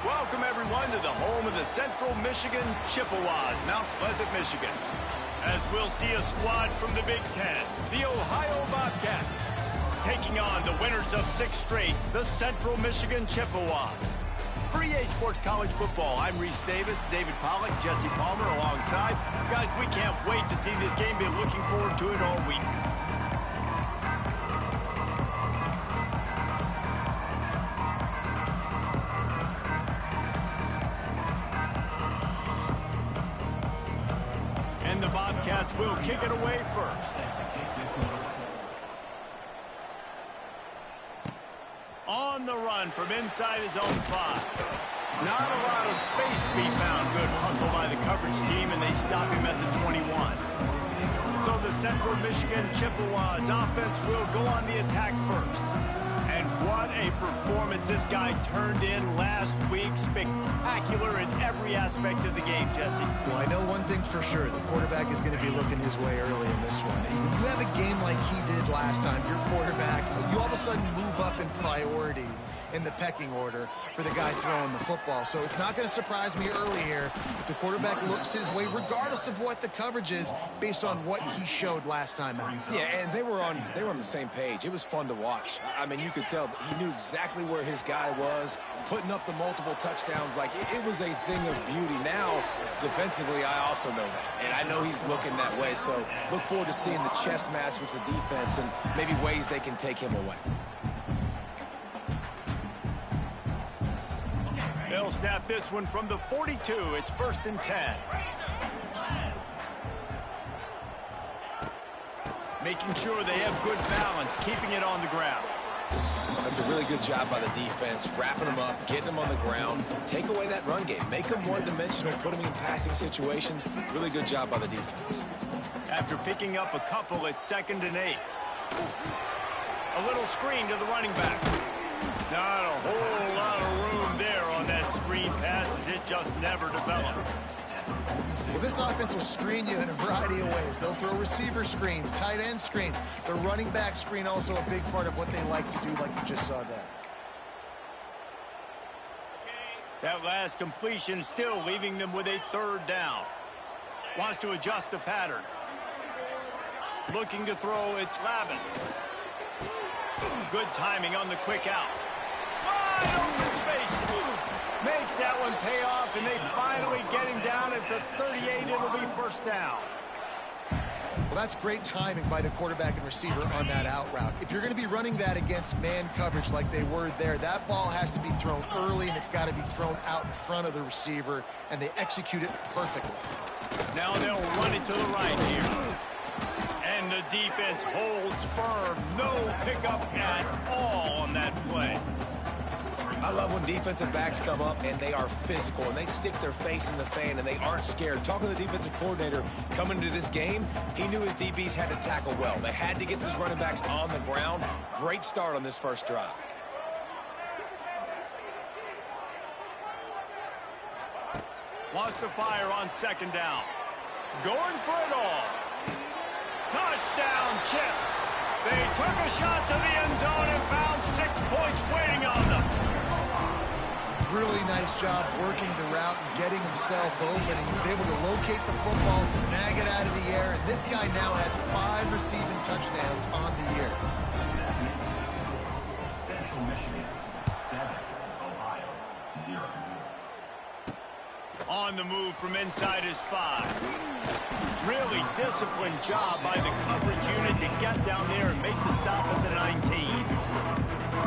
Welcome, everyone, to the home of the Central Michigan Chippewas, Mount Pleasant, Michigan. As we'll see a squad from the Big Ten, the Ohio Bobcats, taking on the winners of 6 straight, the Central Michigan Chippewas. For EA Sports College Football, I'm Reese Davis, David Pollack, Jesse Palmer alongside. Guys, we can't wait to see this game. Been looking forward to it all week. And the Bobcats will kick it away first. On the run from inside his own 5. Not a lot of space to be found. Good hustle by the coverage team, and they stop him at the 21. So the Central Michigan Chippewas offense will go on the attack first. And what a performance this guy turned in last week. Spectacular in every aspect of the game, Jesse. Well, I know one thing for sure. The quarterback is going to be looking his way early in this one. And when you have a game like he did last time, your quarterback, you all of a sudden move up in priority in the pecking order for the guy throwing the football. So it's not going to surprise me early here if the quarterback looks his way, regardless of what the coverage is, based on what he showed last time out. Yeah, and they were on the same page. It was fun to watch. I mean, you could tell he knew exactly where his guy was, putting up the multiple touchdowns. Like, it was a thing of beauty. Now, defensively, I also know that. And I know he's looking that way. So look forward to seeing the chess match with the defense and maybe ways they can take him away. They'll snap this one from the 42. It's 1st and 10. Making sure they have good balance, keeping it on the ground. That's a really good job by the defense, wrapping them up, getting them on the ground, take away that run game, make them one-dimensional, put them in passing situations. Really good job by the defense. After picking up a couple, it's 2nd and 8. A little screen to the running back. Not a whole lot of room there on that screen pass, as it just never developed. Well, this offense will screen you in a variety of ways. They'll throw receiver screens, tight end screens. The running back screen also a big part of what they like to do, like you just saw there. That last completion still leaving them with a 3rd down. Wants to adjust the pattern. Looking to throw, it's Lavis. Good timing on the quick out. Wide open space. Makes that one pay off, and they finally get him down at the 38. It'll be 1st down. Well, that's great timing by the quarterback and receiver on that out route. If you're going to be running that against man coverage like they were there, that ball has to be thrown early, and it's got to be thrown out in front of the receiver, and they execute it perfectly. Now they'll run it to the right here. And the defense holds firm. No pickup at all on that play. I love when defensive backs come up and they are physical and they stick their face in the fan and they aren't scared. Talking to the defensive coordinator coming into this game, he knew his DBs had to tackle well. They had to get those running backs on the ground. Great start on this first drive. Wants to fire on 2nd down. Going for it all. Touchdown, Chips. They took a shot to the end zone and found 6 points waiting on them. Really nice job working the route and getting himself open. He was able to locate the football, snag it out of the air, and this guy now has 5 receiving touchdowns on the year. Central Michigan, 7. Ohio, 0. On the move from inside his 5. Really disciplined job by the coverage unit to get down there and make the stop at the 19.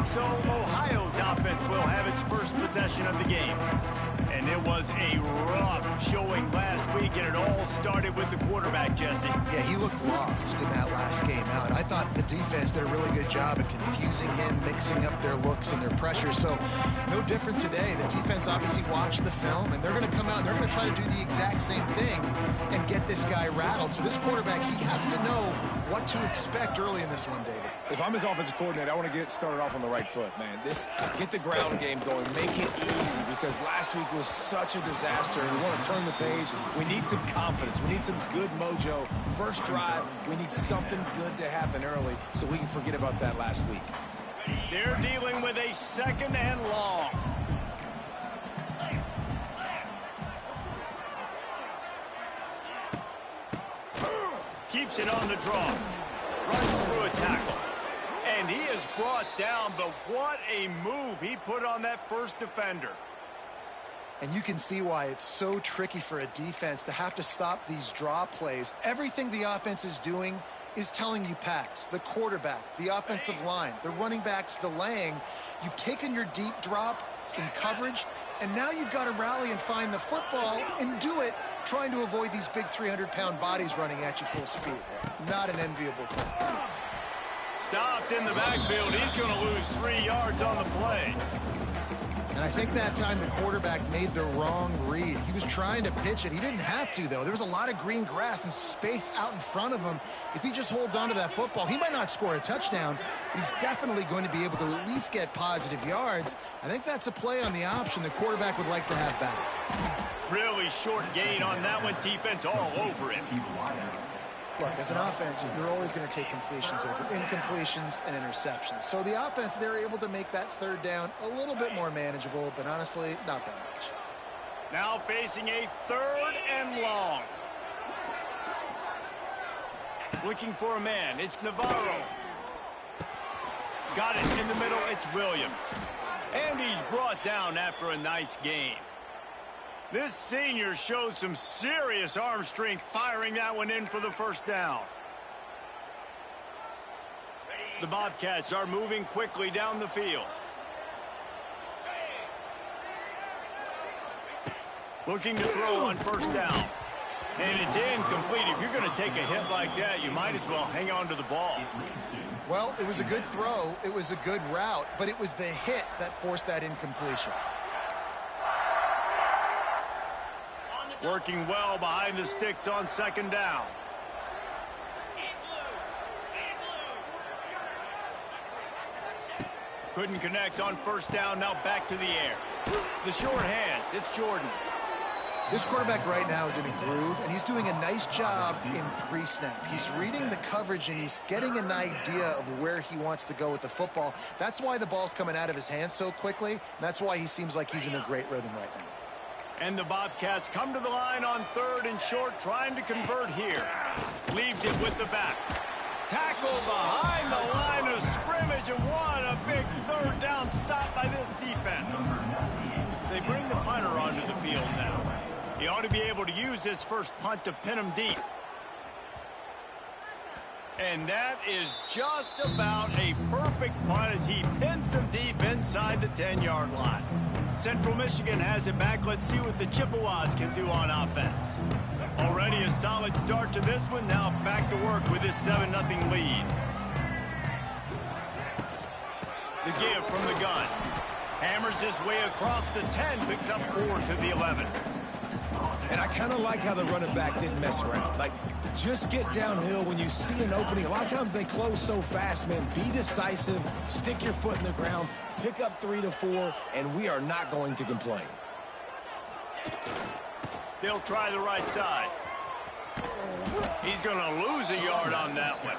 So Ohio's offense will have its first possession of the game. And it was a rough showing last week, and it all started with the quarterback, Jesse. Yeah, he looked lost in that last game out. I thought the defense did a really good job of confusing him, mixing up their looks and their pressure. So no different today. The defense obviously watched the film, and they're going to come out and they're going to try to do the exact same thing and get this guy rattled. So this quarterback, he has to know what to expect early in this one, David. If I'm his offensive coordinator, I want to get started off on the right foot, man. Get the ground game going. Make it easy, because last week was such a disaster. We want to turn the page. We need some confidence. We need some good mojo. First drive, we need something good to happen early so we can forget about that last week. They're dealing with a 2nd and long. Keeps it on the draw. Runs through a tackle. And he is brought down, but what a move he put on that first defender. And you can see why it's so tricky for a defense to have to stop these draw plays. Everything the offense is doing is telling you pass. The quarterback, the offensive line, the running backs delaying. You've taken your deep drop in coverage, and now you've got to rally and find the football and do it trying to avoid these big 300-pound bodies running at you full speed. Not an enviable thing. Stopped in the backfield. He's going to lose 3 yards on the play. And I think that time the quarterback made the wrong read. He was trying to pitch it. He didn't have to, though. There was a lot of green grass and space out in front of him. If he just holds on to that football, he might not score a touchdown, but he's definitely going to be able to at least get positive yards. I think that's a play on the option the quarterback would like to have back. Really short gain on that one. Defense all over him. Look, as an offense, you're always going to take completions over incompletions and interceptions. So the offense, they're able to make that third down a little bit more manageable, but honestly, not that much. Now facing a 3rd and long. Looking for a man. It's Navarro. Got it in the middle. It's Williams. And he's brought down after a nice gain. This senior shows some serious arm strength, firing that one in for the first down. The Bobcats are moving quickly down the field. Looking to throw on first down. And it's incomplete. If you're going to take a hit like that, you might as well hang on to the ball. Well, it was a good throw. It was a good route, but it was the hit that forced that incompletion. Working well behind the sticks on 2nd down. Couldn't connect on 1st down. Now back to the air. The short hands. It's Jordan. This quarterback right now is in a groove, and he's doing a nice job in pre-snap. He's reading the coverage, and he's getting an idea of where he wants to go with the football. That's why the ball's coming out of his hands so quickly, and that's why he seems like he's in a great rhythm right now. And the Bobcats come to the line on 3rd and short, trying to convert here. Leaves it with the back. Tackle behind the line of scrimmage, and what a big 3rd down stop by this defense. They bring the punter onto the field now. He ought to be able to use this first punt to pin him deep. And that is just about a perfect punt as he pins them deep inside the 10-yard line. Central Michigan has it back. Let's see what the Chippewas can do on offense. Already a solid start to this one. Now back to work with this 7-0 lead. The give from the gun. Hammers his way across the 10. Picks up 4 to the 11. And I kind of like how the running back didn't mess around. Like, just get downhill when you see an opening. A lot of times they close so fast, man. Be decisive, stick your foot in the ground, pick up 3 to 4, and we are not going to complain. They'll try the right side. He's going to lose a yard on that one.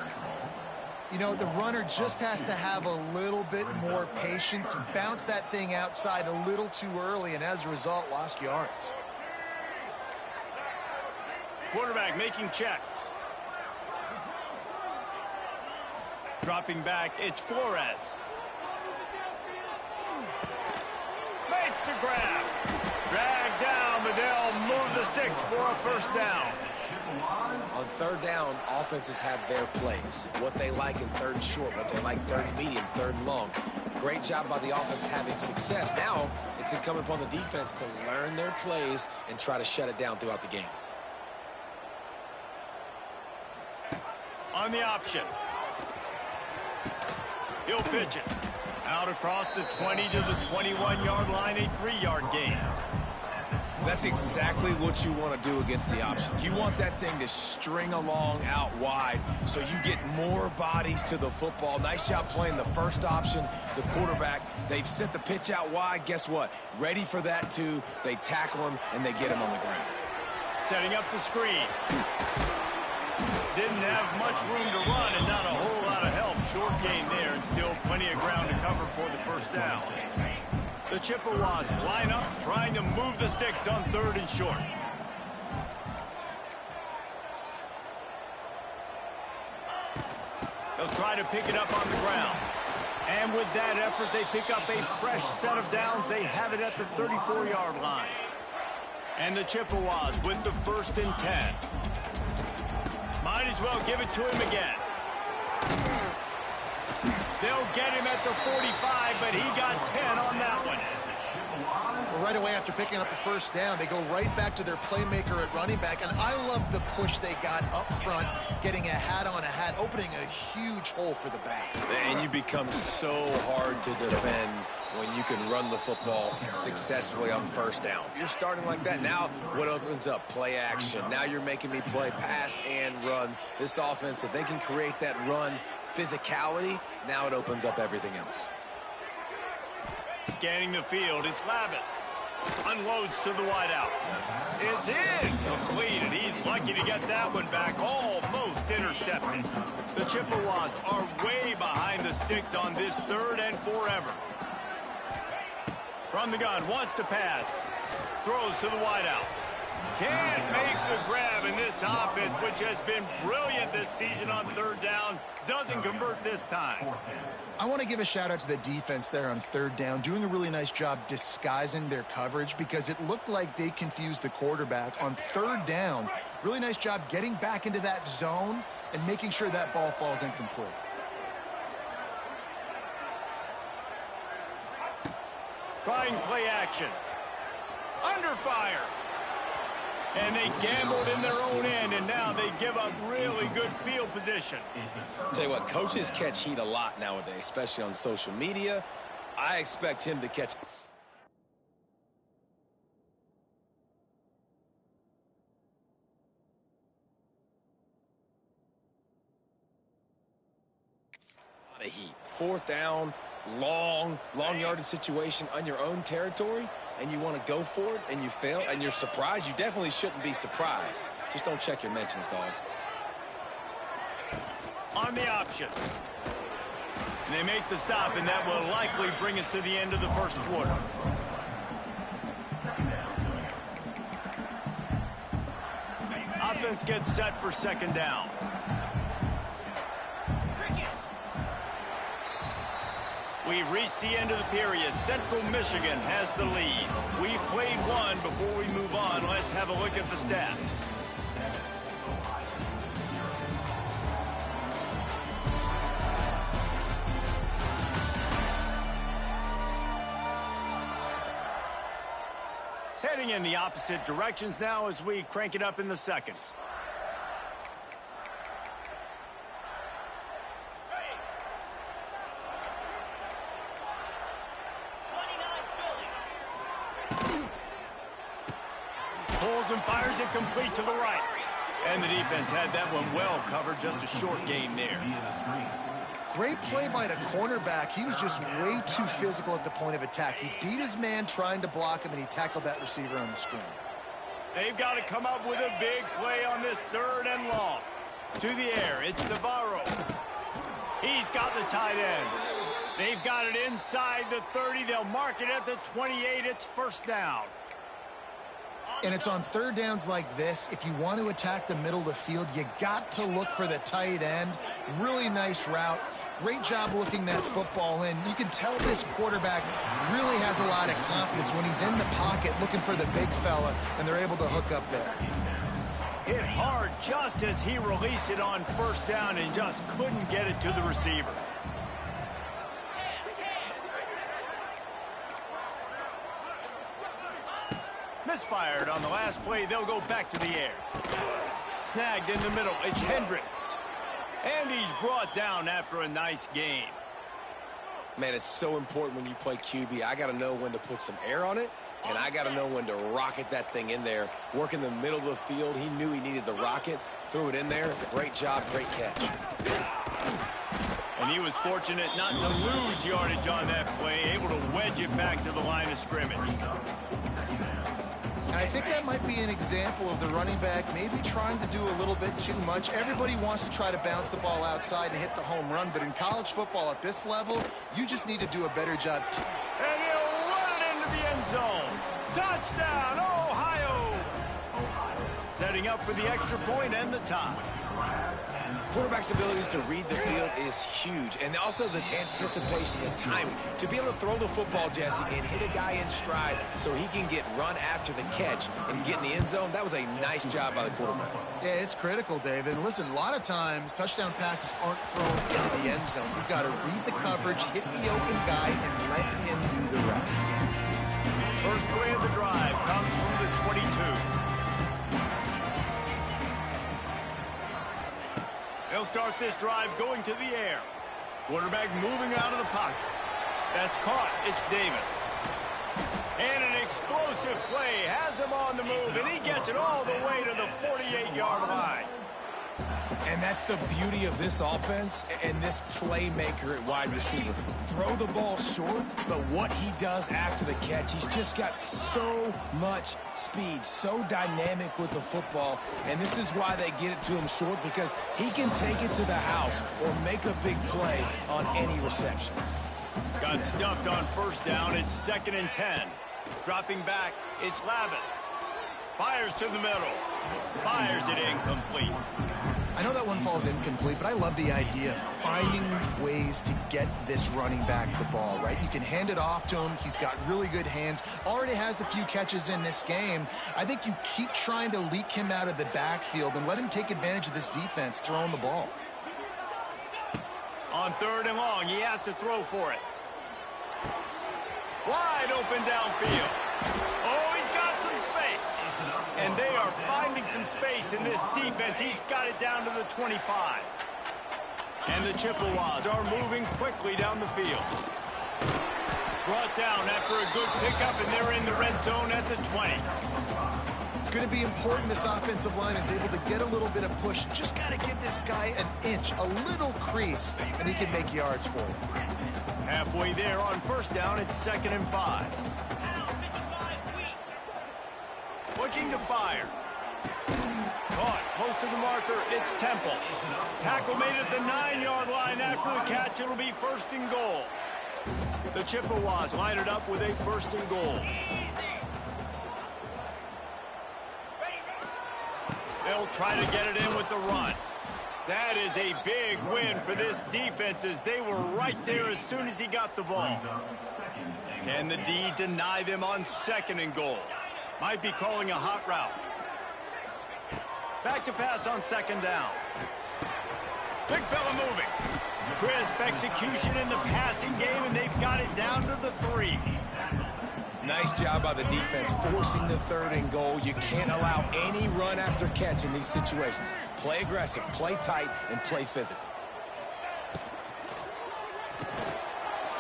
You know, the runner just has to have a little bit more patience and bounce that thing outside a little too early, and as a result, lost yards. Quarterback making checks. Dropping back, it's Flores. Makes the grab. Dragged down, but they'll move the sticks for a first down. On 3rd down, offenses have their plays. What they like in 3rd and short, what they like 3rd and medium, 3rd and long. Great job by the offense having success. Now, it's incumbent upon the defense to learn their plays and try to shut it down throughout the game. On the option. He'll pitch it. Out across the 20 to the 21-yard line, a 3-yard gain. That's exactly what you want to do against the option. You want that thing to string along out wide so you get more bodies to the football. Nice job playing the first option, the quarterback. They've sent the pitch out wide. Guess what? Ready for that, too. They tackle him, and they get him on the ground. Setting up the screen. Didn't have much room to run and not a whole lot of help. Short gain there and still plenty of ground to cover for the first down. The Chippewas line up, trying to move the sticks on 3rd and short. try to pick it up on the ground. And with that effort, they pick up a fresh set of downs. They have it at the 34-yard line. And the Chippewas with the 1st and 10. Might as well give it to him again. They'll get him at the 45, but he got 10 on that one. Well, right away after picking up a 1st down, they go right back to their playmaker at running back. And I love the push they got up front, getting a hat on a hat, opening a huge hole for the back. And you become so hard to defend when you can run the football successfully on 1st down. You're starting like that. Now what opens up? Play action. Now you're making me play pass and run. This offense, if they can create that run physicality, now it opens up everything else. Scanning the field, it's Lavis. Unloads to the wideout. It's incomplete, he's lucky to get that one back. Almost intercepted. The Chippewas are way behind the sticks on this 3rd and forever. From the gun, wants to pass. Throws to the wideout. Can't make the grab in this offense, which has been brilliant this season on 3rd down. Doesn't convert this time. I want to give a shout out to the defense there on 3rd down, doing a really nice job disguising their coverage because it looked like they confused the quarterback on 3rd down. Really nice job getting back into that zone and making sure that ball falls incomplete. Trying play action. Under fire. And they gambled in their own end, and now they give up really good field position. Tell you what, coaches catch heat a lot nowadays, especially on social media. I expect him to catch a lot of heat. 4th down, long yardage situation on your own territory, and you want to go for it, and you fail, and you're surprised. You definitely shouldn't be surprised. Just don't check your mentions, dog. On the option. And they make the stop, and that will likely bring us to the end of the 1st quarter. Offense gets set for 2nd down. We've reached the end of the period. Central Michigan has the lead. We've played one. Before we move on, let's have a look at the stats. Heading in the opposite directions now as we crank it up in the 2nd. Pulls and fires it complete to the right. And the defense had that one well covered. Just a short gain there. Great play by the cornerback. He was just way too physical at the point of attack. He beat his man trying to block him, and he tackled that receiver on the screen. They've got to come up with a big play on this 3rd and long. To the air, it's Navarro. He's got the tight end. They've got it inside the 30. They'll mark it at the 28. It's 1st down. And it's on 3rd downs like this. If you want to attack the middle of the field, you got to look for the tight end. Really nice route. Great job looking that football in. You can tell this quarterback really has a lot of confidence when he's in the pocket looking for the big fella, and they're able to hook up there. Hit hard just as he released it on 1st down and just couldn't get it to the receiver. Misfired on the last play. They'll go back to the air. Snagged in the middle. It's Hendricks. And he's brought down after a nice gain. Man, it's so important when you play QB. I got to know when to put some air on it, and I got to know when to rocket that thing in there. Work in the middle of the field. He knew he needed the rocket. Threw it in there. Great job, great catch. And he was fortunate not to lose yardage on that play, able to wedge it back to the line of scrimmage. And I think that might be an example of the running back maybe trying to do a little bit too much. Everybody wants to try to bounce the ball outside and hit the home run, but in college football at this level, you just need to do a better job. And he'll run it into the end zone. Touchdown, Ohio! setting up for the extra point and the tie. Quarterback's abilities to read the field is huge, and also the anticipation, the timing. To be able to throw the football, Jesse, and hit a guy in stride so he can get run after the catch and get in the end zone, that was a nice job by the quarterback. Yeah, it's critical, David. And listen, a lot of times touchdown passes aren't thrown into the end zone. You've got to read the coverage, hit the open guy, and let him do the rest. First play of the drive comes from the 22. They'll start this drive going to the air. Quarterback moving out of the pocket. That's caught. It's Davis. And an explosive play has him on the move, and he gets it all the way to the 48-yard line. And that's the beauty of this offense and this playmaker at wide receiver. Throw the ball short, but what he does after the catch, he's just got so much speed, so dynamic with the football. And this is why they get it to him short, because he can take it to the house or make a big play on any reception. Got stuffed on first down. It's 2nd and 10. Dropping back, it's Lavis. Fires to the middle. Fires it incomplete. I know that one falls incomplete, but I love the idea of finding ways to get this running back the ball, right? You can hand it off to him. He's got really good hands. Already has a few catches in this game. I think you keep trying to leak him out of the backfield and let him take advantage of this defense throwing the ball. On 3rd and long, he has to throw for it. Wide open downfield. Oh, he's got some space. And they are finding some space in this defense. He's got it down to the 25. And the Chippewas are moving quickly down the field. Brought down after a good pickup, and they're in the red zone at the 20. It's going to be important this offensive line is able to get a little bit of push. Just got to give this guy an inch, a little crease, and he can make yards for you. Halfway there on first down, it's 2nd and 5. Looking to fire. Caught close to the marker. It's Temple. Tackle made at the 9-yard line. After the catch, it'll be 1st and goal. The Chippewas line it up with a 1st and goal. They'll try to get it in with the run. That is a big win for this defense, as they were right there as soon as he got the ball. Can the D deny them on 2nd and goal? Might be calling a hot route. Back to pass on 2nd down. Big fella moving. Crisp execution in the passing game, and they've got it down to the 3. Nice job by the defense, forcing the 3rd and goal. You can't allow any run after catch in these situations. Play aggressive, play tight, and play physical.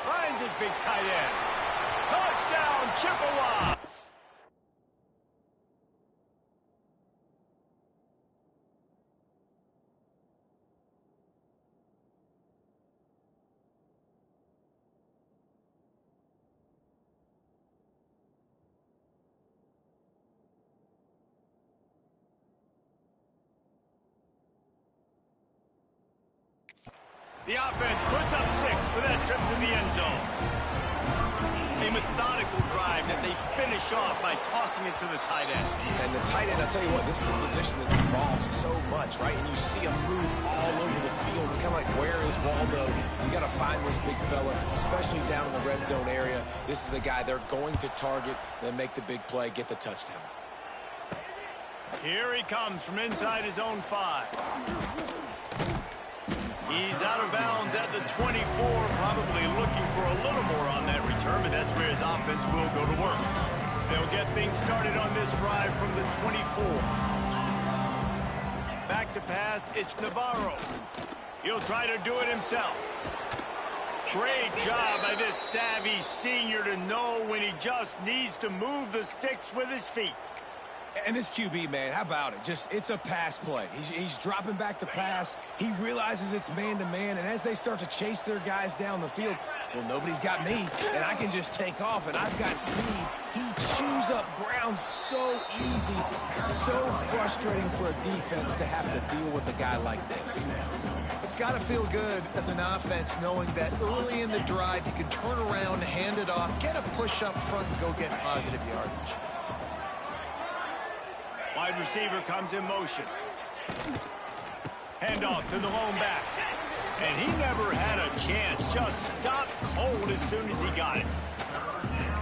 Finds his big tight end. Touchdown, Chippewas! The offense puts up 6 for that trip to the end zone. A methodical drive that they finish off by tossing it to the tight end. And the tight end, I'll tell you what, this is a position that's evolved so much, right? And you see him move all over the field. It's kind of like, where is Waldo? You got to find this big fella, especially down in the red zone area. This is the guy they're going to target, then make the big play, get the touchdown. Here he comes from inside his own 5. He's out of bounds at the 24, probably looking for a little more on that return, but that's where his offense will go to work. They'll get things started on this drive from the 24. Back to pass, it's Navarro. He'll try to do it himself. Great job by this savvy senior to know when he just needs to move the sticks with his feet. And this QB, man, how about it? It's a pass play. He's dropping back to pass. He realizes it's man-to-man, and as they start to chase their guys down the field, well, nobody's got me, and I can just take off, and I've got speed. He chews up ground so easy, so frustrating for a defense to have to deal with a guy like this. It's got to feel good as an offense knowing that early in the drive you can turn around, hand it off, get a push up front, and go get positive yardage. Wide receiver comes in motion. Handoff to the lone back. And he never had a chance. Just stopped cold as soon as he got it.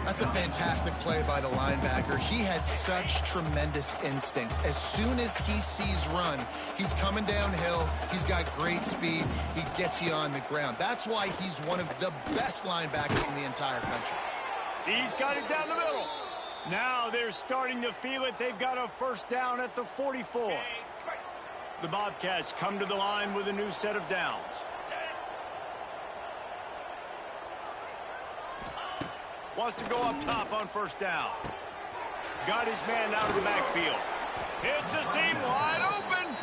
That's a fantastic play by the linebacker. He has such tremendous instincts. As soon as he sees run, he's coming downhill. He's got great speed. He gets you on the ground. That's why he's one of the best linebackers in the entire country. He's got it down the middle. Now they're starting to feel it. They've got a first down at the 44. The Bobcats come to the line with a new set of downs. Wants to go up top on first down. Got his man out of the backfield. Hits a seam wide open.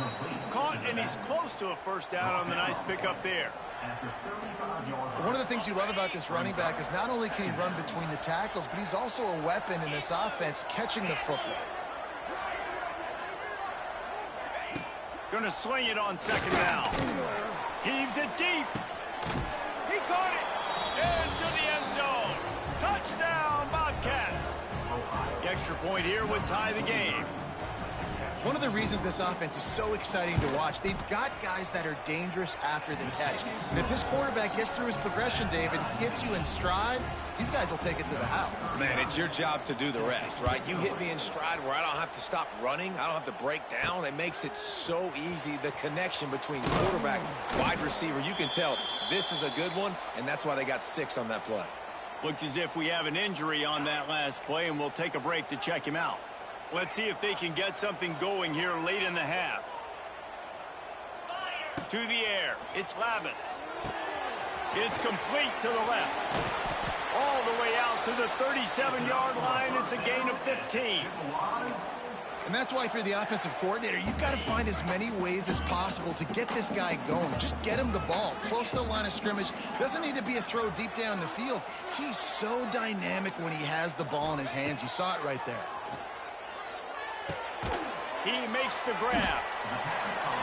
Caught, and he's close to a first down on the nice pickup there. One of the things you love about this running back is not only can he run between the tackles, but he's also a weapon in this offense catching the football. Gonna swing it on second down. Heaves it deep. He caught it. Into the end zone. Touchdown, Bobcats. The extra point here would tie the game. One of the reasons this offense is so exciting to watch, they've got guys that are dangerous after the catch. And if this quarterback gets through his progression, David, hits you in stride, these guys will take it to the house. Man, it's your job to do the rest, right? You hit me in stride where I don't have to stop running. I don't have to break down. It makes it so easy, the connection between quarterback, wide receiver. You can tell this is a good one, and that's why they got 6 on that play. Looks as if we have an injury on that last play, and we'll take a break to check him out. Let's see if they can get something going here late in the half. To the air. It's Lavis. It's complete to the left. All the way out to the 37-yard line. It's a gain of 15. And that's why, if you're the offensive coordinator, you've got to find as many ways as possible to get this guy going. Just get him the ball close to the line of scrimmage. Doesn't need to be a throw deep down the field. He's so dynamic when he has the ball in his hands. You saw it right there. He makes the grab.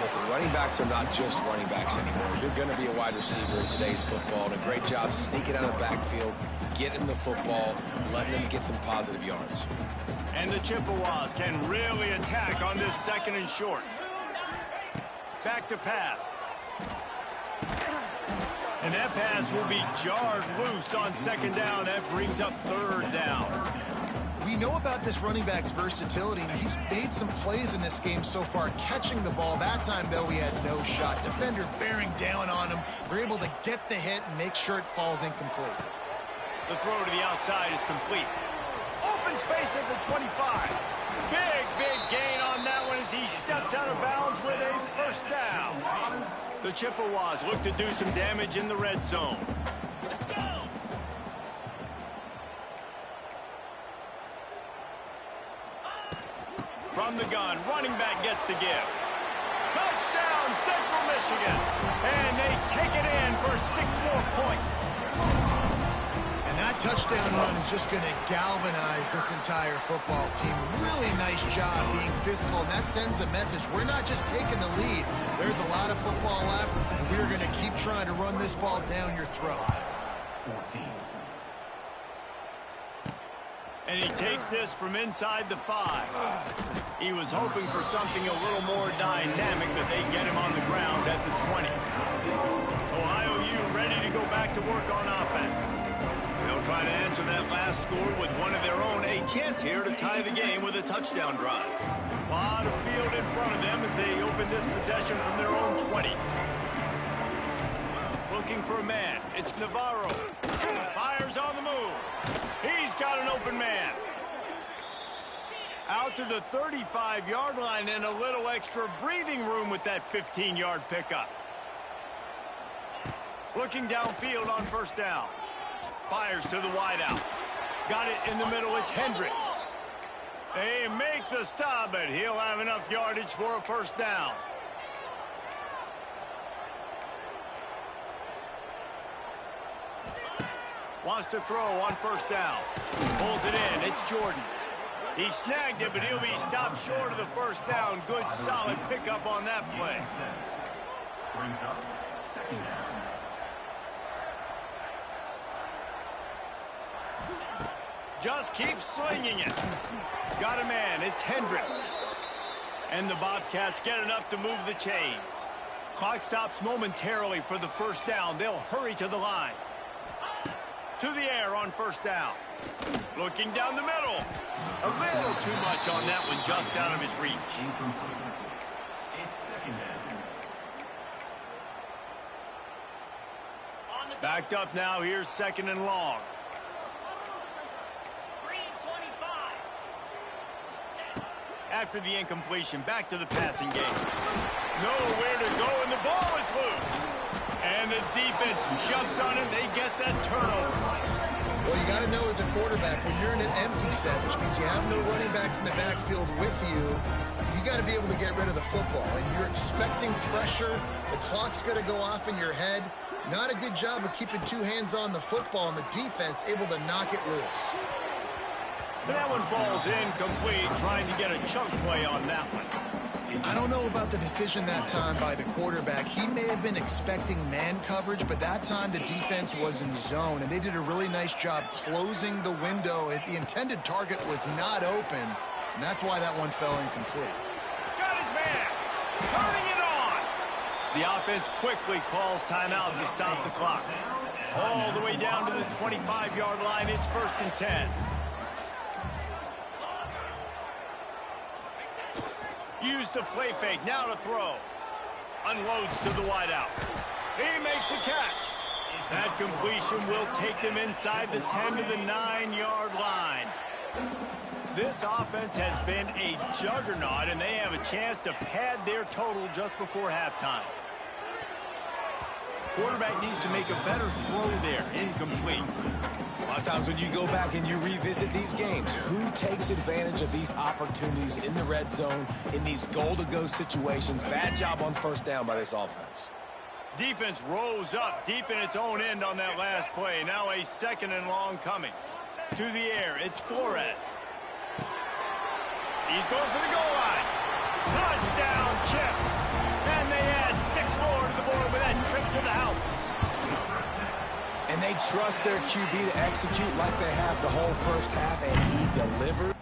Listen, running backs are not just running backs anymore. You're going to be a wide receiver in today's football. And a great job sneaking out of the backfield, getting the football, letting them get some positive yards. And the Chippewas can really attack on this second and short. Back to pass. And that pass will be jarred loose on second down. That brings up third down. We know about this running back's versatility. He's made some plays in this game so far, catching the ball. That time, though, he had no shot. Defender bearing down on him. They're able to get the hit and make sure it falls incomplete. The throw to the outside is complete. Open space at the 25. Big gain on that one as he steps out of bounds with a first down. The Chippewas look to do some damage in the red zone. From the gun, running back gets to give. Touchdown, Central Michigan. And they take it in for 6 more points. And that touchdown run is just going to galvanize this entire football team. Really nice job being physical, and that sends a message. We're not just taking the lead. There's a lot of football left, and we're going to keep trying to run this ball down your throat. 14. And he takes this from inside the 5. He was hoping for something a little more dynamic, but they get him on the ground at the 20. Ohio U ready to go back to work on offense. They'll try to answer that last score with one of their own. A chance here to tie the game with a touchdown drive. A lot of field in front of them as they open this possession from their own 20. Looking for a man. It's Navarro. Fires on the move. He's got an open man. Out to the 35-yard line and a little extra breathing room with that 15-yard pickup. Looking downfield on first down. Fires to the wideout. Got it in the middle. It's Hendricks. They make the stop, but he'll have enough yardage for a first down. Wants to throw on first down. Pulls it in. It's Jordan. He snagged it, but he'll be stopped short of the first down. Good, solid pickup on that play. Brings up second down. Just keep slinging it. Got a man. It's Hendricks. And the Bobcats get enough to move the chains. Clock stops momentarily for the first down. They'll hurry to the line. To the air on first down. Looking down the middle. A little too much on that one, just out of his reach. It's second down. Backed up now. Here's second and long. After the incompletion, back to the passing game. Nowhere to go, and the ball is loose. And the defense jumps on it. They get that turnover. Well, you got to know as a quarterback, when you're in an empty set, which means you have no running backs in the backfield with you, you got to be able to get rid of the football. And you're expecting pressure. The clock's going to go off in your head. Not a good job of keeping two hands on the football, and the defense able to knock it loose. But that one falls incomplete, trying to get a chunk play on that one. I don't know about the decision that time by the quarterback. He may have been expecting man coverage, but that time the defense was in zone, and they did a really nice job closing the window. The intended target was not open, and that's why that one fell incomplete. Got his man, turning it on. The offense quickly calls timeout to stop the clock. All the way down to the 25-yard line. It's 1st and 10. Use the play fake, now to throw. Unloads to the wideout. He makes the catch. That completion will take them inside the 10 to the 9-yard line. This offense has been a juggernaut, and they have a chance to pad their total just before halftime. Quarterback needs to make a better throw there. Incomplete. A lot of times when you go back and you revisit these games, who takes advantage of these opportunities in the red zone, in these goal-to-go situations? Bad job on first down by this offense. Defense rose up deep in its own end on that last play. Now a 2nd and long coming. To the air, it's Flores. He's going for the goal line. Touchdown, Chips. And they add 6 more to the board with that trip to the house. And they trust their QB to execute like they have the whole first half, and he delivered.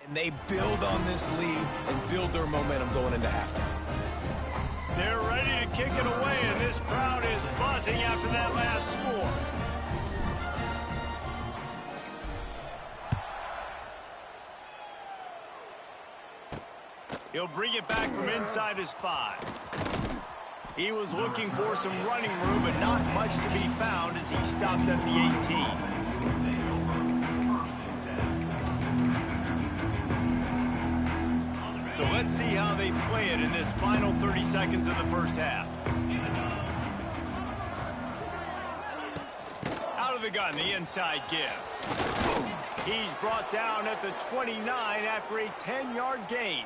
And they build on this lead and build their momentum going into halftime. They're ready to kick it away, and this crowd is buzzing after that last score. He'll bring it back from inside his 5. He was looking for some running room, but not much to be found as he stopped at the 18. So let's see how they play it in this final 30 seconds of the first half. Out of the gun, the inside give. He's brought down at the 29 after a 10-yard gain.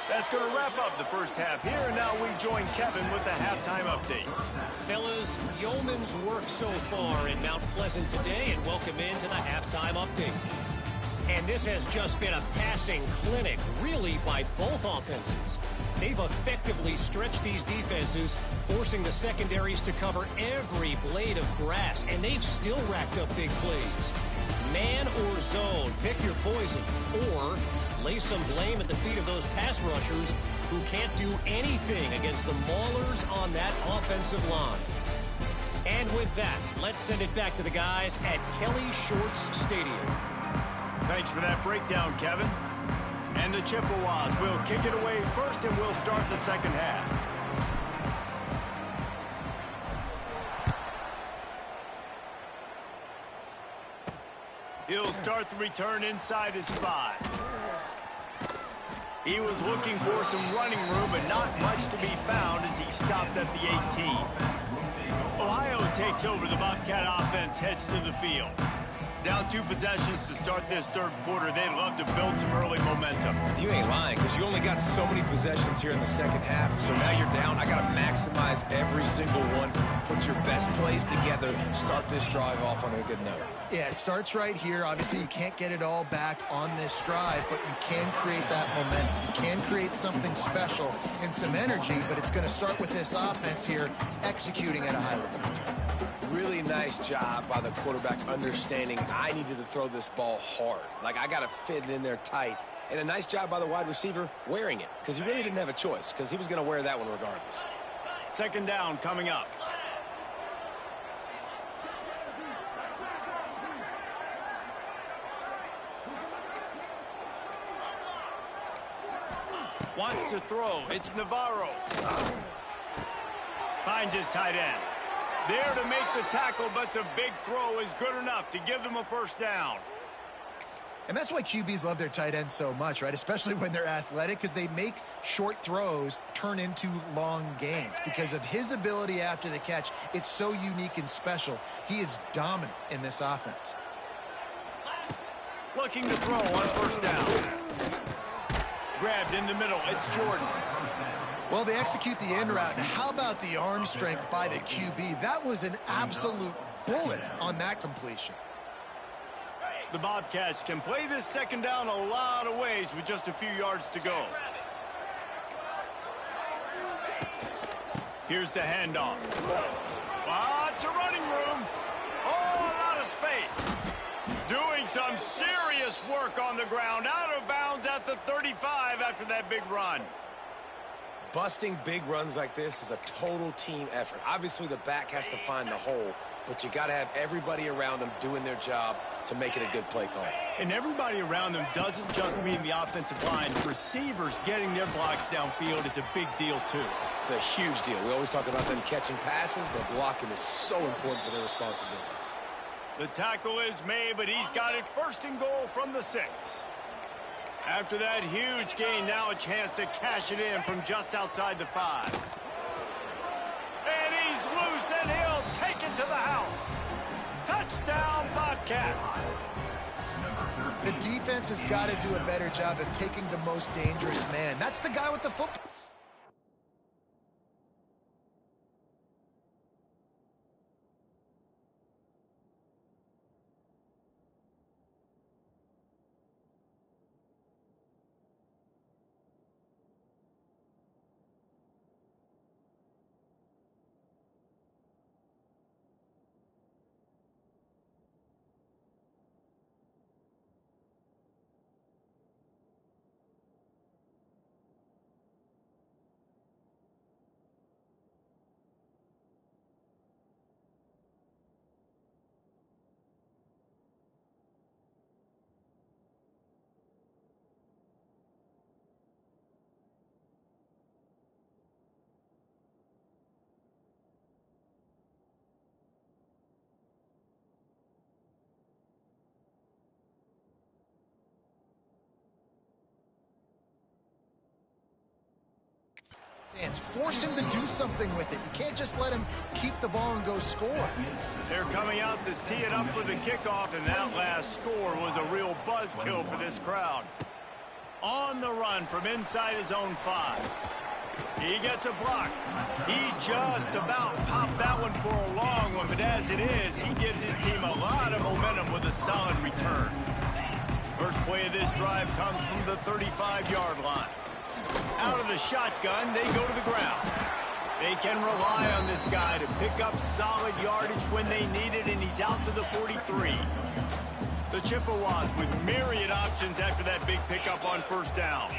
That's going to wrap up the first half here, and now we join Kevin with the halftime update. Fellas, yeoman's work so far in Mount Pleasant today, and welcome into the halftime update. And this has just been a passing clinic, really, by both offenses. They've effectively stretched these defenses, forcing the secondaries to cover every blade of grass, and they've still racked up big plays. Man or zone, pick your poison, or lay some blame at the feet of those pass rushers who can't do anything against the maulers on that offensive line. And with that, let's send it back to the guys at Kelly Shorts Stadium. Thanks for that breakdown, Kevin. And the Chippewas will kick it away first, and we'll start the second half. He'll start the return inside his 5. He was looking for some running room, but not much to be found as he stopped at the 18. Ohio takes over. The Bobcat offense heads to the field. Down 2 possessions to start this third quarter. They'd love to build some early momentum. You ain't lying, because you only got so many possessions here in the second half. So now you're down. I got to maximize every single one. Put your best plays together. Start this drive off on a good note. Yeah, it starts right here. Obviously, you can't get it all back on this drive, but you can create that momentum. You can create something special and some energy, but it's going to start with this offense here executing at a high level. Really nice job by the quarterback understanding I needed to throw this ball hard. Like, I got to fit it in there tight. And a nice job by the wide receiver wearing it, because he really didn't have a choice, because he was going to wear that one regardless. Second down coming up. Wants to throw. It's Navarro. Finds his tight end. There to make the tackle, but the big throw is good enough to give them a first down. And that's why QBs love their tight ends so much, right? Especially when they're athletic, because they make short throws turn into long gains. Because of his ability after the catch, it's so unique and special. He is dominant in this offense. Looking to throw on first down. Grabbed in the middle. It's Jordan. Well, they execute the end route. Now, how about the arm strength by the QB? That was an absolute bullet on that completion. The Bobcats can play this second down a lot of ways with just a few yards to go. Here's the handoff. Lots of running room. Oh, a lot of space. Doing some serious work on the ground. Out of bounds at the 35 after that big run. Busting big runs like this is a total team effort. Obviously, the back has to find the hole, but you got to have everybody around them doing their job to make it a good play call. And everybody around them doesn't just mean the offensive line. Receivers getting their blocks downfield is a big deal, too. It's a huge deal. We always talk about them catching passes, but blocking is so important for their responsibilities. The tackle is made, but he's got it first and goal from the 6. After that huge gain, now a chance to cash it in from just outside the 5. And he's loose, and he'll take it to the house. Touchdown, Bobcats. The defense has got to do a better job of taking the most dangerous man. That's the guy with the football. offense. Force him to do something with it. You can't just let him keep the ball and go score. They're coming out to tee it up for the kickoff, and that last score was a real buzzkill for this crowd. On the run from inside his own 5. He gets a block. He just about popped that one for a long one, but as it is, he gives his team a lot of momentum with a solid return. First play of this drive comes from the 35-yard line. Out of the shotgun, they go to the ground. They can rely on this guy to pick up solid yardage when they need it, and he's out to the 43. The Chippewas with myriad options after that big pickup on first down.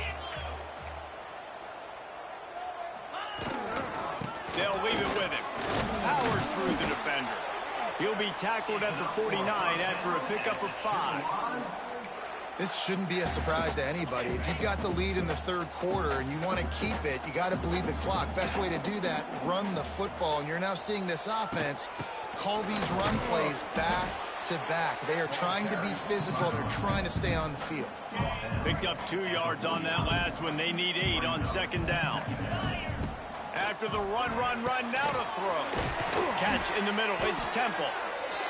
They'll leave it with him. Powers through the defender. He'll be tackled at the 49 after a pickup of 5. This shouldn't be a surprise to anybody. If you've got the lead in the third quarter and you want to keep it, you got to bleed the clock. Best way to do that, run the football. And you're now seeing this offense call these run plays back to back. They are trying to be physical. They're trying to stay on the field. Picked up 2 yards on that last one. They need 8 on second down. After the run, now to throw. Catch in the middle. It's Temple.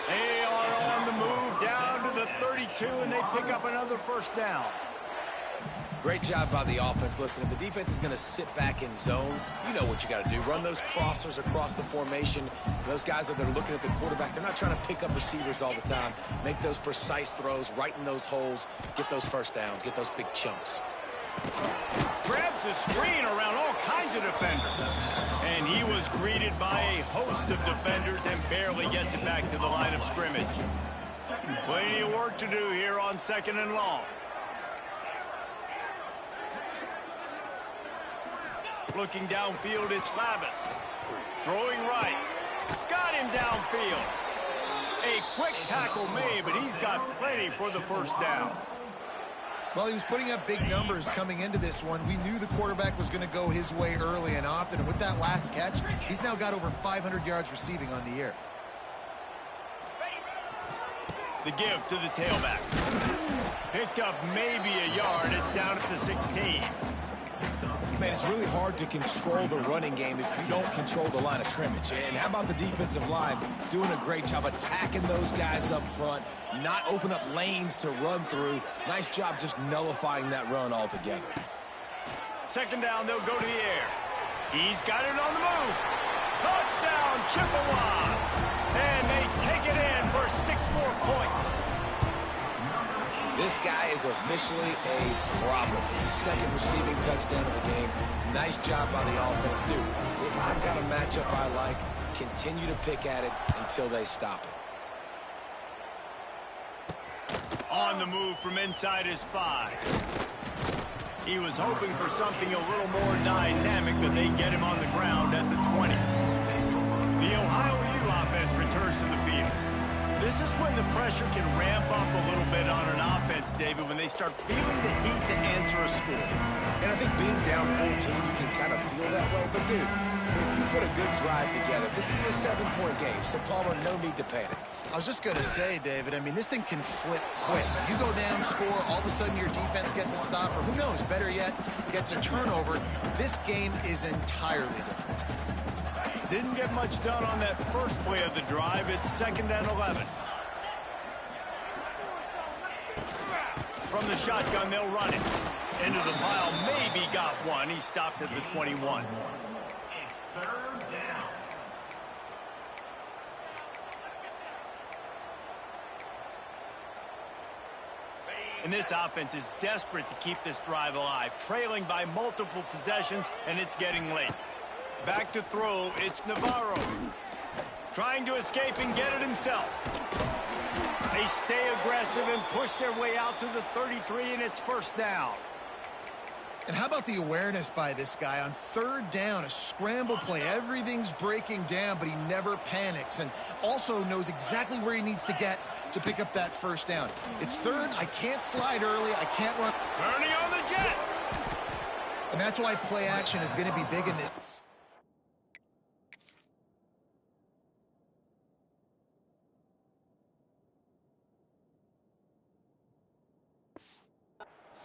They are on the move down to the 32, and they pick up another first down. Great job by the offense. Listen, if the defense is going to sit back in zone, you know what you got to do. Run those crossers across the formation. Those guys that are looking at the quarterback, they're not trying to pick up receivers all the time. Make those precise throws, right in those holes, get those first downs, get those big chunks. Grabs the screen around all kinds of defenders. And he was greeted by a host of defenders and barely gets it back to the line of scrimmage. Plenty of work to do here on second and long. Looking downfield, it's Lavis. Throwing right. Got him downfield. A quick tackle made, but he's got plenty for the first down. Well, he was putting up big numbers coming into this one. We knew the quarterback was going to go his way early and often. And with that last catch, he's now got over 500 yards receiving on the year. The give to the tailback. Picked up maybe a yard. It's down at the 16. Man, it's really hard to control the running game if you don't control the line of scrimmage. And how about the defensive line doing a great job attacking those guys up front, not open up lanes to run through. Nice job just nullifying that run altogether. Second down, they'll go to the air. He's got it on the move. Touchdown, Chippewas. And they take it in for 6 more points. This guy is officially a problem. His second receiving touchdown of the game. Nice job by the offense. Dude, if I've got a matchup I like, continue to pick at it until they stop it. On the move from inside his 5. He was hoping for something a little more dynamic, but they get him on the ground at the 20. The Ohio U offense returns to the field. This is when the pressure can ramp up a little bit on an offense, David, when they start feeling the heat to answer a score. And I think being down 14, you can kind of feel that way. But, dude, if you put a good drive together, this is a 7-point game. So, Palmer, no need to panic. I was just going to say, David, I mean, this thing can flip quick. You go down, score, all of a sudden your defense gets a stop, or who knows, better yet, gets a turnover. This game is entirely different. Didn't get much done on that first play of the drive. It's 2nd and 11. From the shotgun, they'll run it. Into the pile, maybe got one. He stopped at the 21. It's 3rd down. And this offense is desperate to keep this drive alive, trailing by multiple possessions, and it's getting late. Back to throw, it's Navarro. Trying to escape and get it himself. They stay aggressive and push their way out to the 33, and it's first down. And how about the awareness by this guy on 3rd down, a scramble play. Everything's breaking down, but he never panics and also knows exactly where he needs to get to pick up that first down. It's 3rd. I can't slide early. I can't run. Turning on the Jets. And that's why play action is going to be big in this.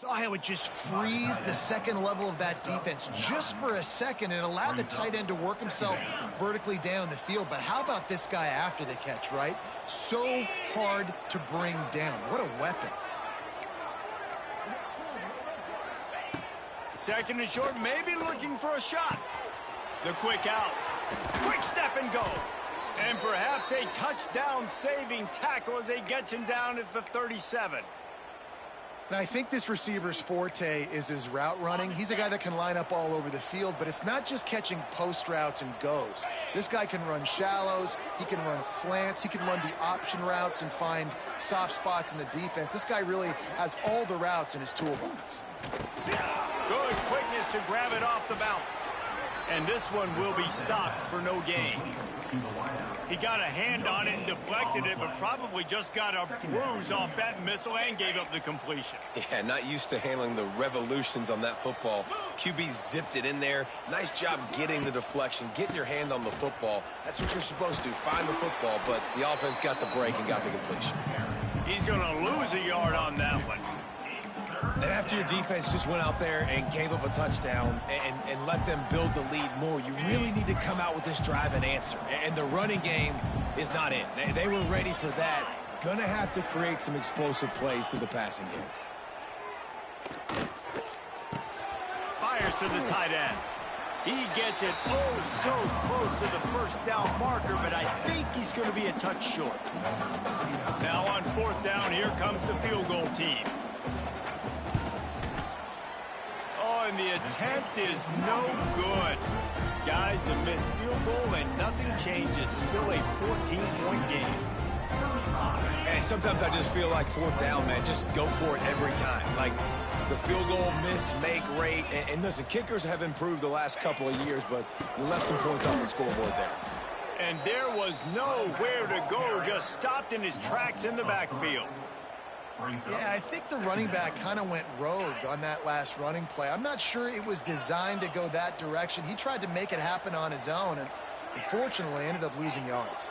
Saw how it just freeze the second level of that defense just for a second. It allowed the tight end to work himself vertically down the field. But how about this guy after the catch, right? So hard to bring down. What a weapon. Second and short, maybe looking for a shot. The quick out. Quick step and go. And perhaps a touchdown-saving tackle as he gets him down at the 37. And I think this receiver's forte is his route running. He's a guy that can line up all over the field, but it's not just catching post routes and goes. This guy can run shallows, he can run slants, he can run the option routes and find soft spots in the defense. This guy really has all the routes in his toolbox. Good quickness to grab it off the bounce. And this one will be stopped for no gain. He got a hand on it and deflected it, but probably just got a bruise off that missile and gave up the completion. Yeah, not used to handling the revolutions on that football. QB zipped it in there. Nice job getting the deflection, getting your hand on the football. That's what you're supposed to do, find the football, but the offense got the break and got the completion. He's going to lose a yard on that one. And after your defense just went out there and gave up a touchdown and let them build the lead more, you really need to come out with this drive and answer. And the running game is not in. They were ready for that. Gonna have to create some explosive plays through the passing game. Fires to the tight end. He gets it so close to the first down marker, but I think he's going to be a touch short. Now on fourth down, here comes the field goal team. And the attempt is no good. Guys, a missed field goal and nothing changes. Still a 14-point game. And sometimes I just feel like fourth down, man, just go for it every time. Like the field goal miss, make rate. And listen, kickers have improved the last couple of years, but you left some points off the scoreboard there. And there was nowhere to go, just stopped in his tracks in the backfield. Yeah, I think the running back kind of went rogue on that last running play. I'm not sure it was designed to go that direction. He tried to make it happen on his own, and unfortunately ended up losing yards.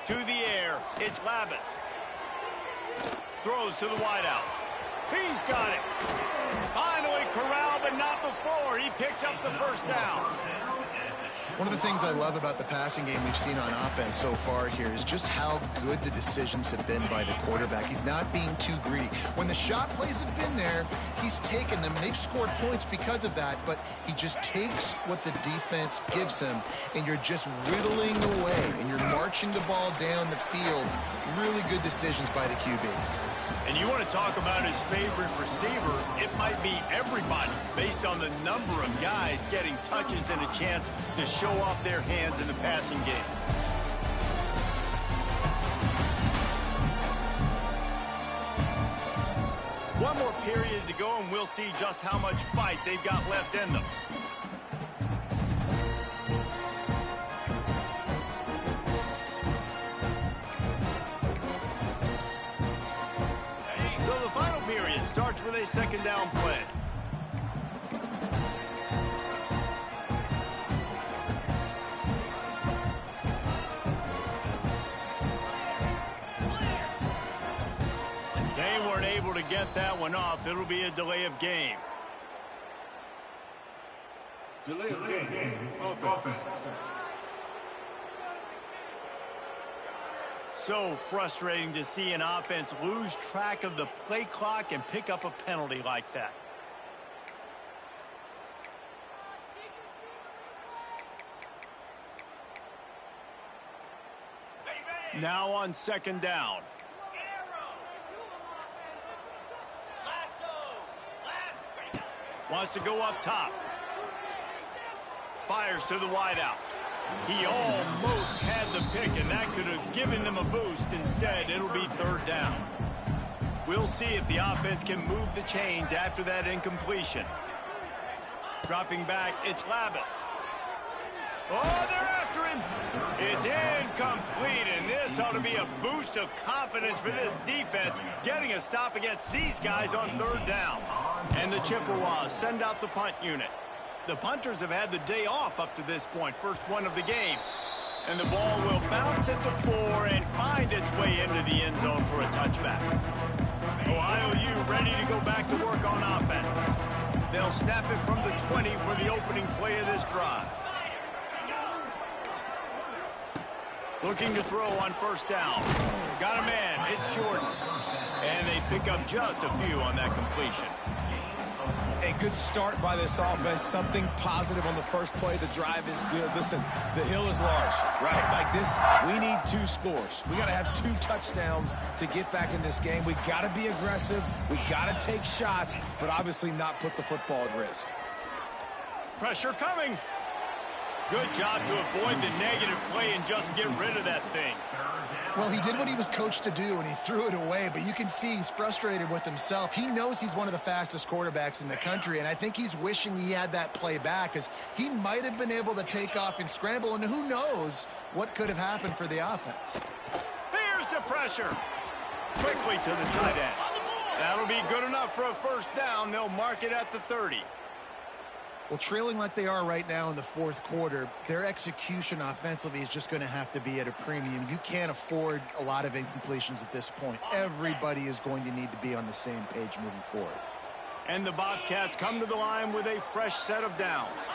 To the air, it's Labus. Throws to the wideout. He's got it. Finally corralled, but not before. He picks up the first down. One of the things I love about the passing game we've seen on offense so far here is just how good the decisions have been by the quarterback. He's not being too greedy. When the shot plays have been there, he's taken them, and they've scored points because of that, but he just takes what the defense gives him, and you're just whittling away, and you're marching the ball down the field. Really good decisions by the QB. And you want to talk about his favorite receiver, it might be everybody based on the number of guys getting touches and a chance to show off their hands in the passing game. One more period to go and we'll see just how much fight they've got left in them. Starts with a second down play. They weren't able to get that one off. It'll be a delay of game. Delay of game. Offense. So frustrating to see an offense lose track of the play clock and pick up a penalty like that. Now on second down. Wants to go up top. Fires to the wideout. He almost had the pick, and that could have given them a boost. Instead, it'll be third down. We'll see if the offense can move the chains after that incompletion. Dropping back, it's Labus. Oh, they're after him. It's incomplete, and this ought to be a boost of confidence for this defense, getting a stop against these guys on third down. And the Chippewas send out the punt unit. The punters have had the day off up to this point, first one of the game. And the ball will bounce at the 4 and find its way into the end zone for a touchback. Ohio U ready to go back to work on offense. They'll snap it from the 20 for the opening play of this drive. Looking to throw on first down. Got a man. It's Jordan. And they pick up just a few on that completion. A good start by this offense. Something positive on the first play. The drive is good. Listen, the hill is large, right? Like this, we need 2 scores. We got to have 2 touchdowns to get back in this game. We got to be aggressive. We got to take shots, but obviously not put the football at risk. Pressure coming. Good job to avoid the negative play and just get rid of that thing. Well, he did what he was coached to do, and he threw it away, but you can see he's frustrated with himself. He knows he's one of the fastest quarterbacks in the country, and I think he's wishing he had that play back, because he might have been able to take off and scramble, and who knows what could have happened for the offense. Here's the pressure. Quickly to the tight end. That'll be good enough for a first down. They'll mark it at the 30. Well, trailing like they are right now in the fourth quarter, their execution offensively is just going to have to be at a premium. You can't afford a lot of incompletions at this point. Everybody is going to need to be on the same page moving forward. And the Bobcats come to the line with a fresh set of downs.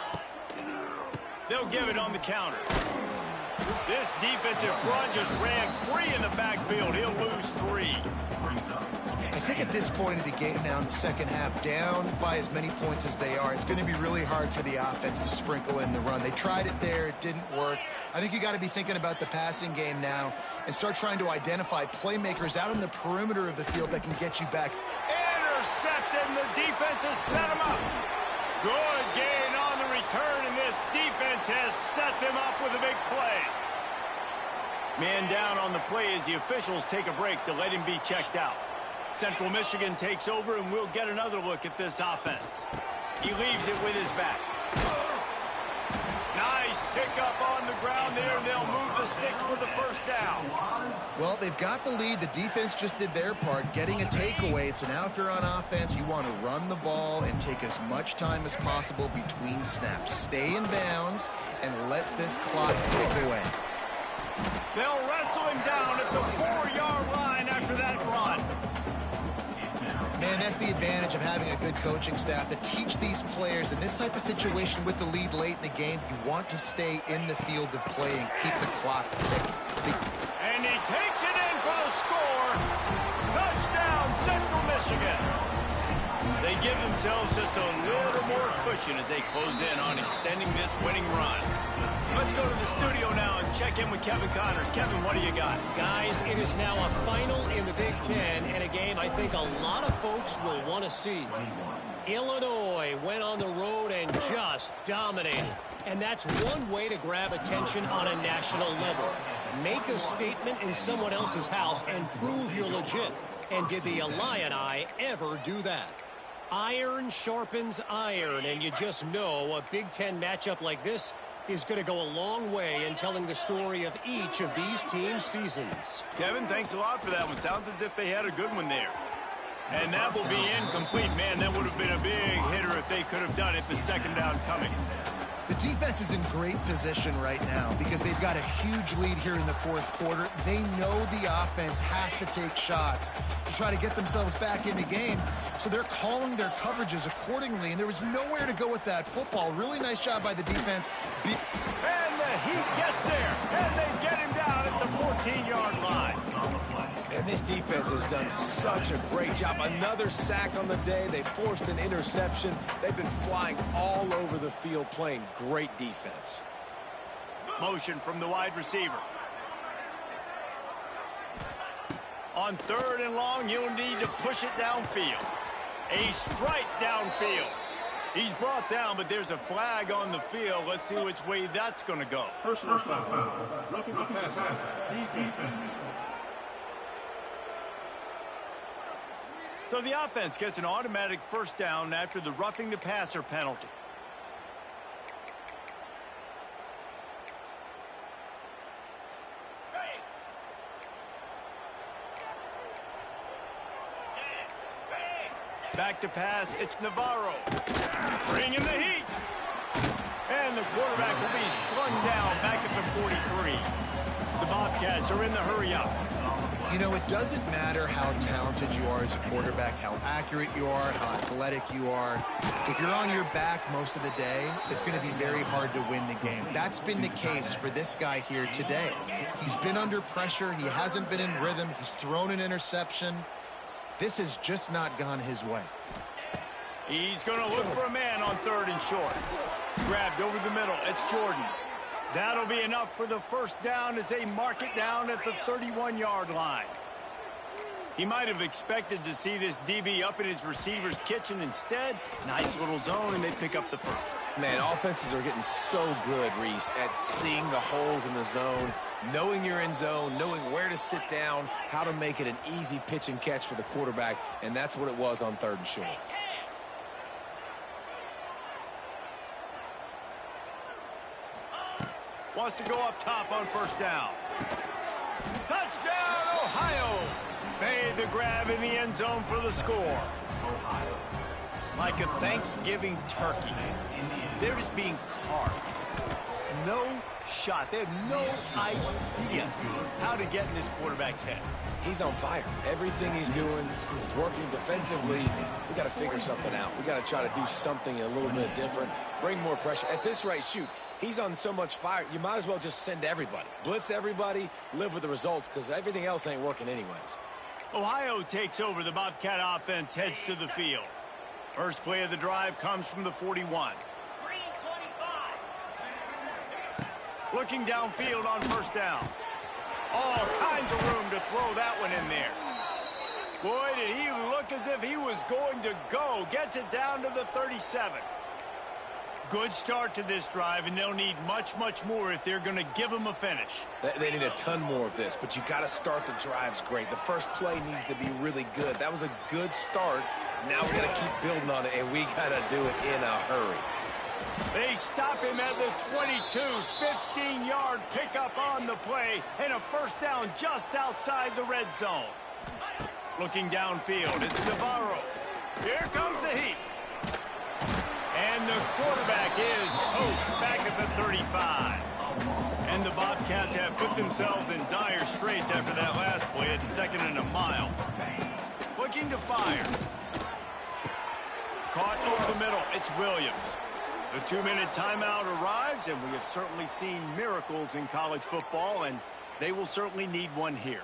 They'll give it on the counter. This defensive front just ran free in the backfield. He'll lose 3. I think at this point of the game now in the second half, down by as many points as they are, it's going to be really hard for the offense to sprinkle in the run. They tried it there. It didn't work. I think you got to be thinking about the passing game now and start trying to identify playmakers out on the perimeter of the field that can get you back. Intercepted, and the defense has set him up. Good gain on the return, and this defense has set them up with a big play. Man down on the play as the officials take a break to let him be checked out. Central Michigan takes over, and we'll get another look at this offense. He leaves it with his back. Nice pickup on the ground there, and they'll move the sticks for the first down. Well, they've got the lead. The defense just did their part, getting a takeaway. So now if you're on offense, you want to run the ball and take as much time as possible between snaps. Stay in bounds and let this clock tick away. They'll wrestle him down at the 4-yard line after that run. Man, that's the advantage of having a good coaching staff to teach these players in this type of situation with the lead late in the game. You want to stay in the field of play and keep the clock ticking. And he takes it in for the score. Touchdown, Central Michigan. They give themselves just a little more cushion as they close in on extending this winning run. Let's go to the studio now and check in with Kevin Connors. Kevin, what do you got? Guys, it is now a final in the Big Ten, and a game I think a lot of folks will want to see. Illinois went on the road and just dominated. And that's one way to grab attention on a national level. Make a statement in someone else's house and prove you're legit. And did the Illini ever do that? Iron sharpens iron, and you just know a Big Ten matchup like this is going to go a long way in telling the story of each of these teams' seasons. Kevin, thanks a lot for that one. Sounds as if they had a good one there. And that will be incomplete. Man, that would have been a big hitter if they could have done it, but second down coming. The defense is in great position right now because they've got a huge lead here in the fourth quarter. They know the offense has to take shots to try to get themselves back in the game, so they're calling their coverages accordingly, and there was nowhere to go with that football. Really nice job by the defense. And the Heat gets there, and they get him down at the 14-yard line. And this defense has done such a great job. Another sack on the day. They forced an interception. They've been flying all over the field playing great defense. Motion from the wide receiver. On 3rd and long, you'll need to push it downfield. A strike downfield. He's brought down, but there's a flag on the field. Let's see which way that's going to go. Personal foul. Roughing the passer. Defense. So the offense gets an automatic first down after the roughing the passer penalty. Back to pass, it's Navarro. Bring in the heat. And the quarterback will be slung down back at the 43. Bobcats are in the hurry-up. You know, it doesn't matter how talented you are as a quarterback, how accurate you are, how athletic you are. If you're on your back most of the day, it's going to be very hard to win the game. That's been the case for this guy here today. He's been under pressure. He hasn't been in rhythm. He's thrown an interception. This has just not gone his way. He's going to look for a man on 3rd and short. Grabbed over the middle. It's Jordan. That'll be enough for the first down as they mark it down at the 31-yard line. He might have expected to see this DB up in his receiver's kitchen. Instead, nice little zone, and they pick up the first. Man, offenses are getting so good, Reese, at seeing the holes in the zone, knowing you're in zone, knowing where to sit down, how to make it an easy pitch and catch for the quarterback, and that's what it was on 3rd and short. Wants to go up top on 1st down. Touchdown, Ohio! Made the grab in the end zone for the score. Like a Thanksgiving turkey. They're just being carved. No shot. They have no idea how to get in this quarterback's head. He's on fire. Everything he's doing is working defensively. We got to figure something out. We got to try to do something a little bit different. Bring more pressure. At this rate, shoot, he's on so much fire, you might as well just send everybody. Blitz everybody, live with the results, because everything else ain't working anyways. Ohio takes over. The Bobcat offense heads to the field. First play of the drive comes from the 41. Looking downfield on 1st down. All kinds of room to throw that one in there. Boy, did he look as if he was going to go. Gets it down to the 37. Good start to this drive, and they'll need much, much more if they're going to give him a finish. They need a ton more of this, but you got to start the drives great. The first play needs to be really good. That was a good start. Now we got to keep building on it, and we got to do it in a hurry. They stop him at the 22, 15-yard pickup on the play, and a 1st down just outside the red zone. Looking downfield, it's Navarro. Here comes the heat. And the quarterback is toast back at the 35. And the Bobcats have put themselves in dire straits after that last play at 2nd and a mile. Looking to fire. Caught over the middle, it's Williams. The 2-minute timeout arrives, and we have certainly seen miracles in college football, and they will certainly need one here.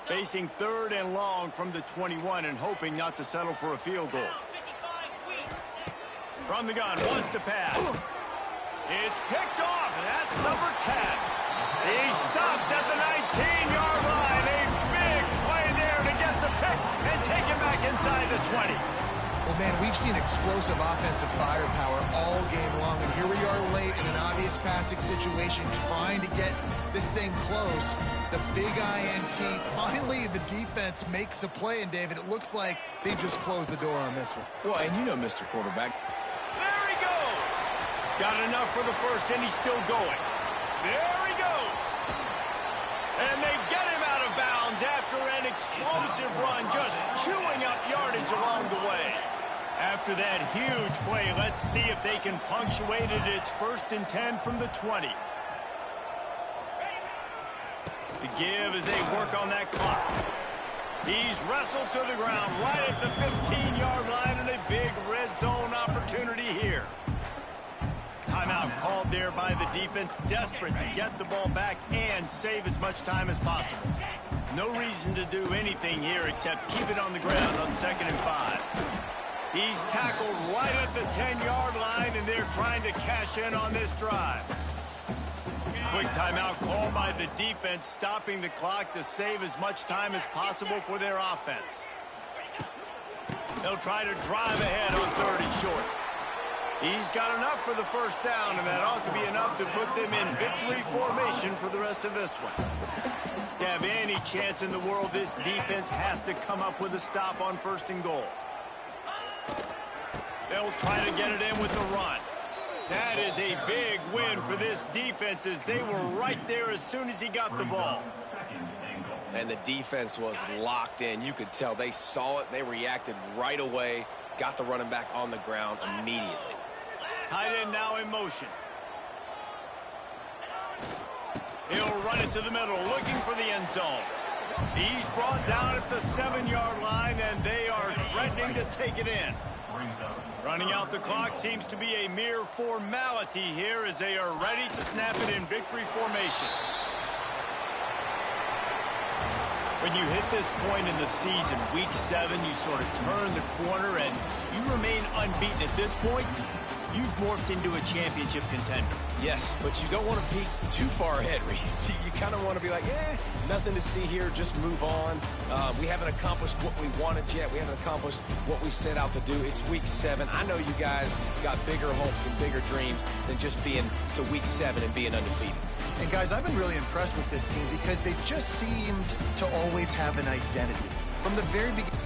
Facing 3rd and long from the 21 and hoping not to settle for a field goal. From the gun, wants to pass. It's picked off, and that's number 10. He stopped at the 19-yard line. A big play there to get the pick and take it back inside the 20. Well, man, we've seen explosive offensive firepower all game long, and here we are late in an obvious passing situation trying to get this thing close. The big INT. Finally, the defense makes a play, and David, it looks like they just closed the door on this one. Well, and you know Mr. Quarterback. There he goes. Got enough for the first, and he's still going. There he goes. And they get him out of bounds after an explosive run, just chewing up yardage along the way. After that huge play, let's see if they can punctuate it. It's 1st and 10 from the 20. The give as they work on that clock. He's wrestled to the ground right at the 15-yard line, and a big red zone opportunity here. Timeout called there by the defense, desperate to get the ball back and save as much time as possible. No reason to do anything here except keep it on the ground on 2nd and 5. He's tackled right at the 10-yard line, and they're trying to cash in on this drive. Quick timeout called by the defense, stopping the clock to save as much time as possible for their offense. They'll try to drive ahead on 3rd and short. He's got enough for the first down, and that ought to be enough to put them in victory formation for the rest of this one. To have any chance in the world, this defense has to come up with a stop on 1st and goal. They'll try to get it in with the run. That is a big win for this defense, as they were right there as soon as he got the ball. And the defense was locked in. You could tell they saw it. They reacted right away. Got the running back on the ground immediately. Tight end now in motion. He'll run it to the middle, looking for the end zone. He's brought down at the 7-yard line, and they are threatening to take it in. Running out the clock seems to be a mere formality here as they are ready to snap it in victory formation. When you hit this point in the season, week 7, you sort of turn the corner and you remain unbeaten at this point. You've morphed into a championship contender. Yes, but you don't want to peek too far ahead, Reese. You kind of want to be like, nothing to see here, just move on. We haven't accomplished what we wanted yet. We haven't accomplished what we set out to do. It's week 7. I know you guys got bigger hopes and bigger dreams than just being to week 7 and being undefeated. And guys, I've been really impressed with this team because they just seemed to always have an identity. From the very beginning.